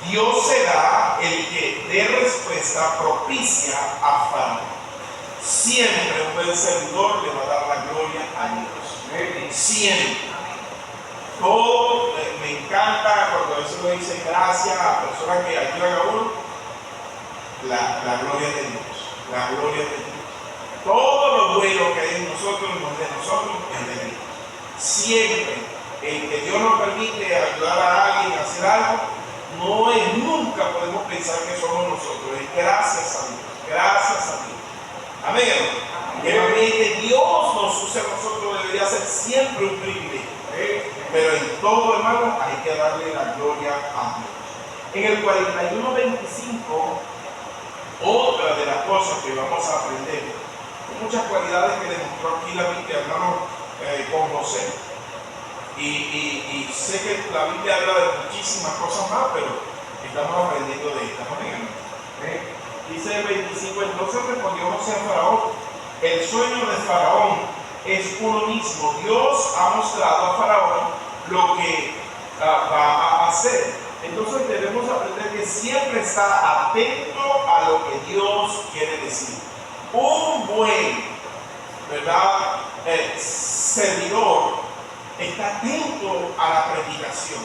Dios será el que dé respuesta propicia a Faraón. Siempre un buen servidor le va a dar la gloria a Dios. Siempre. Todo me encanta cuando a veces me dicen gracias a personas que ayudan a uno. la gloria de Dios. La gloria de Dios. Todo lo bueno que hay en nosotros, de nosotros, es de Dios. Siempre el que Dios nos permite ayudar a alguien a hacer algo, no es, nunca podemos pensar que somos nosotros, es gracias a Dios, gracias a Dios. Amén. Que Dios nos use a nosotros debería ser siempre un privilegio, pero en todo, hermano, hay que darle la gloria a Dios. En el 41:25, otra de las cosas que vamos a aprender, muchas cualidades que demostró aquí la Biblia, hermano, con José. Y sé que la Biblia habla de muchísimas cosas más, pero estamos aprendiendo de estas. Dice el 25, entonces respondió José a Faraón: el sueño de Faraón es uno mismo. Dios ha mostrado a Faraón lo que va a hacer. Entonces debemos aprender que siempre estar atento a lo que Dios quiere decir. Un buen, ¿verdad?, servidor está atento a la predicación.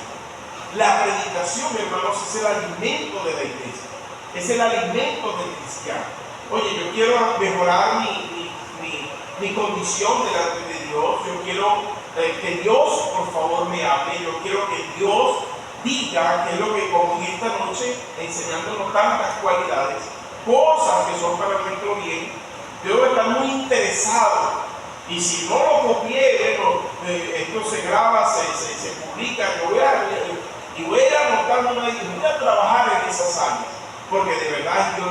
La predicación, hermanos, es el alimento de la iglesia, es el alimento del cristiano. Oye, yo quiero mejorar mi condición delante de Dios. Yo quiero que Dios, por favor, me hable. Yo quiero que Dios diga qué es lo que, como en esta noche, enseñándonos tantas cualidades, cosas que son para nuestro bien. Yo voy a estar muy interesado. Y si no lo copié, esto se graba, se publica, voy a anotar y voy a trabajar en esas áreas, porque de verdad Dios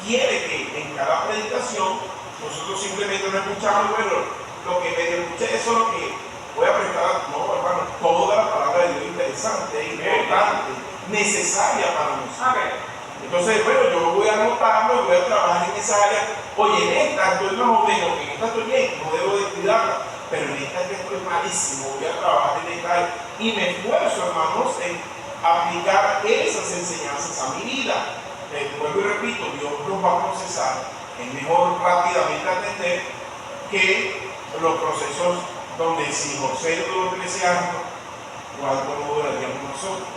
quiere que en cada predicación nosotros simplemente no escuchamos, bueno, lo que me escuché, eso es lo que voy a prestar. No, hermano, toda la palabra de Dios es interesante, importante, necesaria para nosotros. Entonces, bueno, yo voy a anotarlo y voy a trabajar en esa área. Oye, en esta estoy más o menos, en esta estoy bien, no debo de cuidarla, pero en esta que estoy malísimo, voy a trabajar en esta área. Y me esfuerzo, hermanos, en aplicar esas enseñanzas a mi vida. Vuelvo y repito, Dios nos va a procesar. Es mejor rápidamente atender que los procesos donde si José duró 13 años, ¿cuánto no duraríamos nosotros?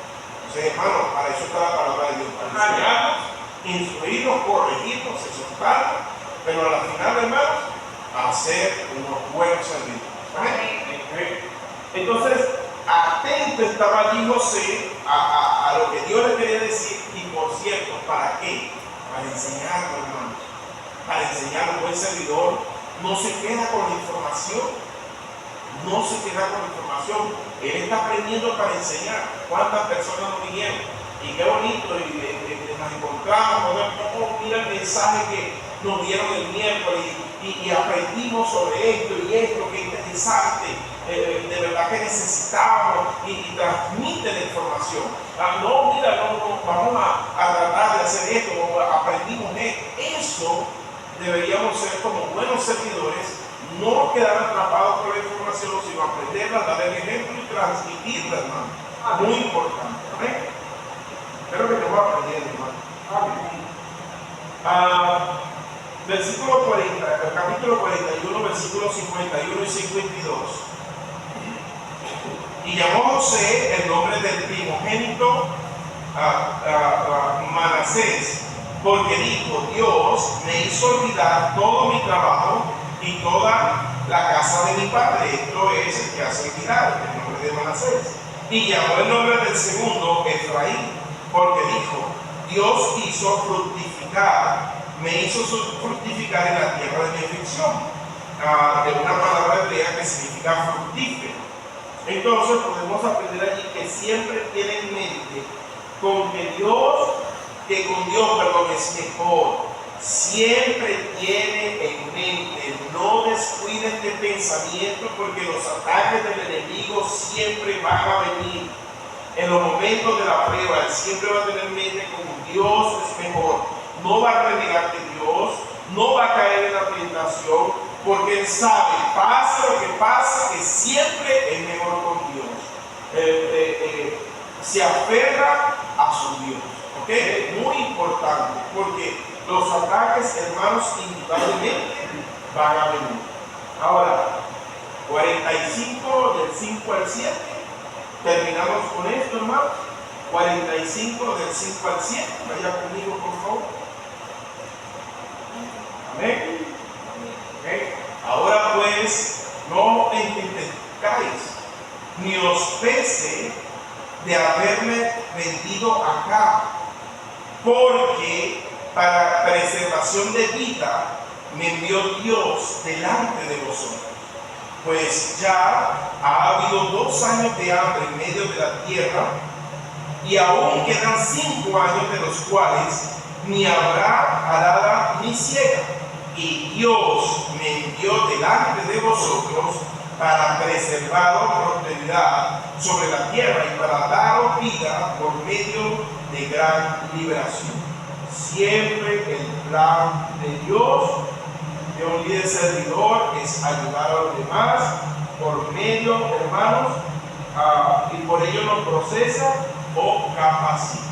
Entonces, hermano, para eso está la palabra de Dios, para enseñarnos, instruirnos, corregirnos, exhortarnos, pero a la final, hermanos, hacer unos buenos servidores. Entonces, atento estaba allí José a lo que Dios le quería decir, y por cierto, ¿para qué? Para enseñarnos, hermanos, para enseñar. Un buen servidor no se queda con la información. No se queda con la información. Él está aprendiendo para enseñar. ¿Cuántas personas nos vinieron? Y qué bonito, y nos encontramos, mira el mensaje que nos dieron el miércoles, y aprendimos sobre esto y esto, qué interesante, de verdad que necesitábamos, y transmite la información. No, mira, no, vamos a tratar de hacer esto, aprendimos esto. Eso deberíamos ser como buenos servidores. No quedar atrapados por la información, sino aprenderla, dar el ejemplo y transmitirla, hermano. Muy importante. ¿Amén? Espero que estemos aprendiendo, hermano. Versículo 40, capítulo 41, versículos 51 y 52. Y llamó José el nombre del primogénito Manasés, porque dijo: Dios me hizo olvidar todo mi trabajo y toda la casa de mi padre. Esto es el que hace olvidar, el nombre de Manasés. Y llamó el nombre del segundo Efraín, porque dijo: Dios hizo fructificar, me hizo fructificar en la tierra de mi aflicción. De una palabra hebrea que significa fructífero. Entonces podemos aprender allí que siempre tiene en mente con Dios es mejor. Siempre tiene en mente, no descuiden de pensamiento, porque los ataques del enemigo siempre van a venir. En los momentos de la prueba, él siempre va a tener en mente como Dios es mejor. No va a renegar de Dios, no va a caer en la tentación, porque él sabe, pase lo que pase, que siempre es mejor con Dios. Se aferra a su Dios. ¿Ok? Muy importante, porque los ataques, hermanos, indudablemente van a venir. Ahora, 45 del 5 al 7. Terminamos con esto, hermanos. 45 del 5 al 7. Vaya conmigo, por favor. ni os pese de haberme vendido acá, porque para preservación de vida me envió Dios delante de vosotros. Pues ya ha habido 2 años de hambre en medio de la tierra, y aún quedan 5 años de los cuales ni habrá arada ni siega. Y Dios me envió delante de vosotros para preservaros prosperidad sobre la tierra y para daros vida por medio de gran liberación. Siempre el plan de Dios, de un líder servidor, es ayudar a los demás por medio, hermanos, y por ello nos procesa o capacita.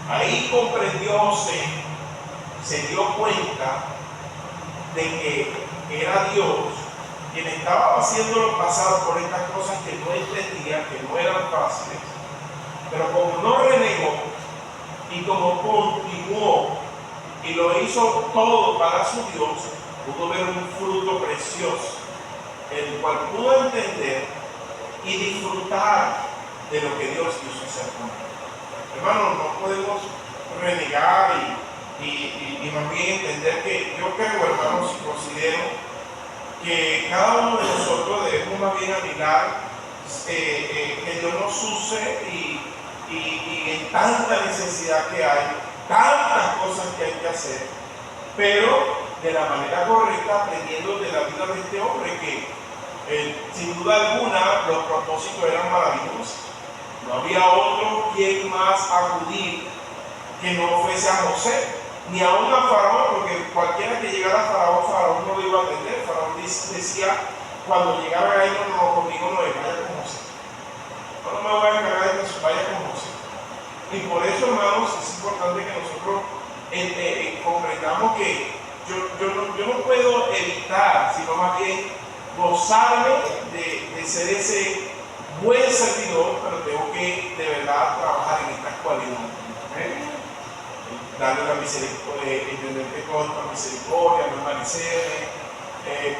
Ahí comprendió José, se dio cuenta de que era Dios quien estaba haciéndolo pasar por estas cosas que no entendía, que no eran fáciles, pero como no renegó y como continuó y lo hizo todo para su Dios, pudo ver un fruto precioso, el cual pudo entender y disfrutar de lo que Dios quiso hacer con él. Hermanos, no podemos renegar y más bien entender que yo creo, hermanos, y considero que cada uno de nosotros debemos más bien anhelar que Dios nos use y en tanta necesidad que hay, tantas cosas que hay que hacer, pero de la manera correcta, aprendiendo de la vida de este hombre que sin duda alguna los propósitos eran maravillosos. No había otro quien más acudir que no fuese a José, ni aún a Faraón, porque cualquiera que llegara a Faraón no lo iba a atender. Faraón decía, cuando llegara ahí, no, conmigo no es, vaya con José. No me voy a encargar de que vaya con José. Y por eso, hermanos, es importante que nosotros comprendamos que yo no puedo evitar, sino más bien gozarme de ser ese buen servidor, pero tengo que de verdad trabajar en estas cualidades. Darle la misericordia, entender que todo es con misericordia, no parecer,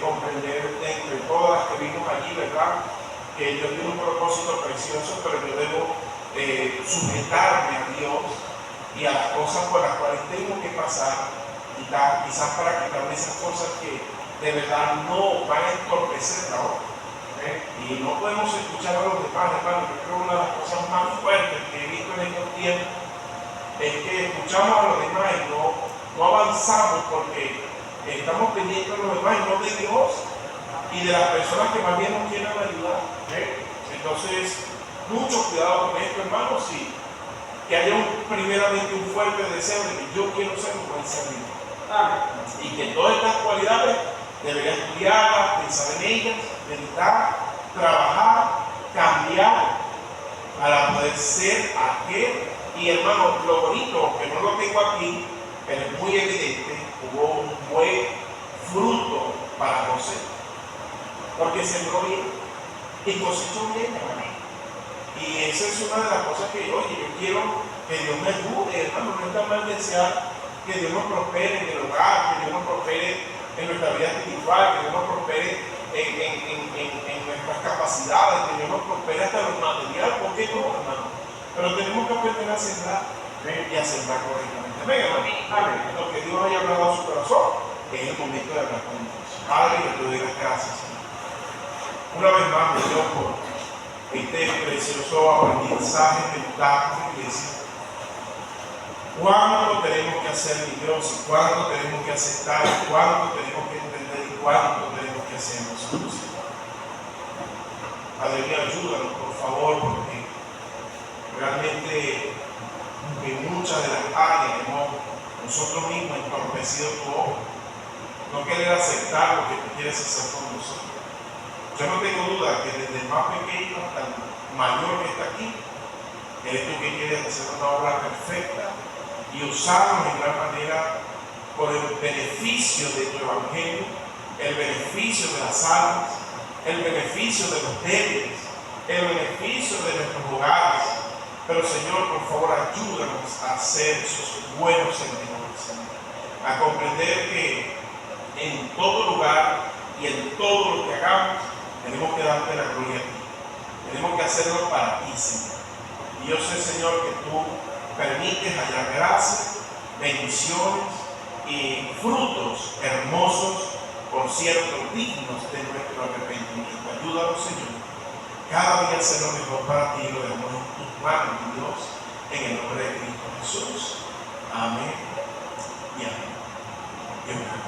comprender entre todas las que vimos allí, ¿verdad? Que Dios tiene un propósito precioso, pero yo debo sujetarme a Dios y a las cosas por las cuales tengo que pasar, y quizás para quitarme esas cosas que de verdad no van a entorpecer la obra. Y no podemos escuchar a los demás, hermanos. Yo creo que una de las cosas más fuertes que he visto en estos tiempos es que escuchamos a los demás y no avanzamos porque estamos pendientes de los demás y no de Dios y de las personas que más bien nos quieren ayudar. Entonces, mucho cuidado con esto, hermanos, y que haya primeramente un fuerte deseo de que yo quiero ser un buen servidor. Y que todas estas cualidades debería estudiarlas, pensar en ellas, meditar, trabajar, cambiar para poder ser aquel. Y hermano, lo bonito, que no lo tengo aquí, pero es muy evidente, hubo un buen fruto para José, porque sembró bien y cosechó bien, hermano. Y esa es una de las cosas que yo quiero que Dios me ayude, hermano. No está mal desear que Dios nos prospere en el hogar, que Dios nos prospere en nuestra vida espiritual, que Dios nos prospere en nuestras capacidades, que Dios nos prospere hasta lo material. ¿Por qué no, hermano? Pero tenemos que aprender a sembrar y a sembrar correctamente. Venga, hermano, lo que Dios haya hablado a su corazón es el momento de hablar con Dios. Padre, que te doy las gracias, Señor. Una vez más, me Dios, por este precioso aprendizaje que nos da como iglesia. ¿Cuánto tenemos que hacer, mi Dios? ¿Y cuánto tenemos que aceptar? ¿Cuánto tenemos que entender? ¿Y cuánto tenemos que hacer nosotros? Padre mío, ayúdanos, por favor, porque realmente en muchas de las áreas hemos nosotros mismos entorpecido tu obra. No querer aceptar lo que tú quieres hacer con nosotros. Yo no tengo duda que desde el más pequeño hasta el mayor que está aquí, eres tú que quieres hacer una obra perfecta y usarnos en gran manera por el beneficio de tu evangelio, el beneficio de las almas, el beneficio de los débiles, el beneficio de nuestros hogares. Pero Señor, por favor, ayúdanos a ser esos buenos servidores, Señor, a comprender que en todo lugar y en todo lo que hagamos tenemos que darte la gloria a ti. Tenemos que hacerlo para ti, Señor. Y yo sé, Señor, que tú permites hallar gracia, bendiciones y frutos hermosos, por cierto, dignos de nuestro arrepentimiento. Ayúdanos, Señor, cada día a hacer lo mejor para ti, lo dejamos en tus manos, mi Dios, en el nombre de Cristo Jesús. Amén y amén.